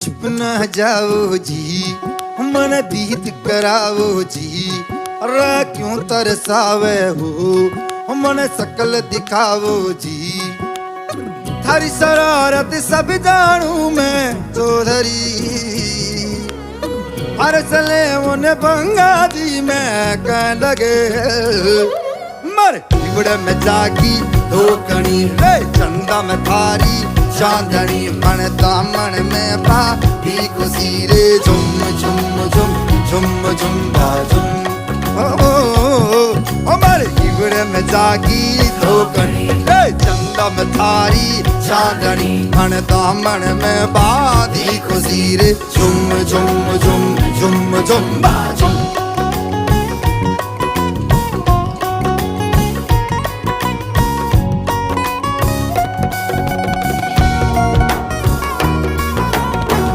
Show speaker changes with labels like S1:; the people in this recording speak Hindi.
S1: छुप न जाओ जी, मन दीद कराओ जी। अरे क्यों तरसावे हो, मन शकल दिखाओ जी। थारी शरारत सब जानू मैं चौधरी, हर सले उन्हें भंगा दी मैं कह लगे। मर इवड़े में जागी धोकनी रे, चंदा में थारी चांदनी। मन दामन में पा भी खुशी रे, झुम झुम झुम झुम झुम बाजुम। मर इवड़े में जागी धोकनी रे, चंदा में थारी चांदनी। मन दामन में बाधी खुशी रे, झुम झुम झुम झुम झुम बाजुम।